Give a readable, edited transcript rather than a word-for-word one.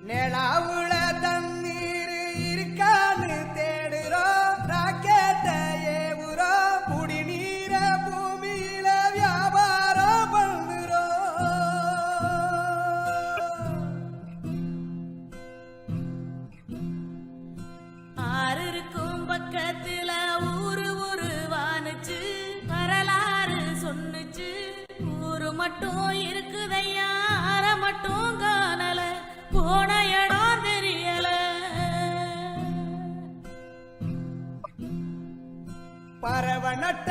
நிலாவுல தண்ணீர் இருக்கான்னு தேடுறோம், ராக்கெட்ட ஏவுறோம், குடிநீர பூமியில வியாபாரம் பண்ணுறோம். ஆறு இருக்கும் பக்கத்துல ஊரு வானுச்சு, வரலாறு சொன்னுச்சு. ஊரு மட்டும் இருக்குதையா, ஆற மட்டும் காணல, போன இடம் தெரியல. பறவை நட்ட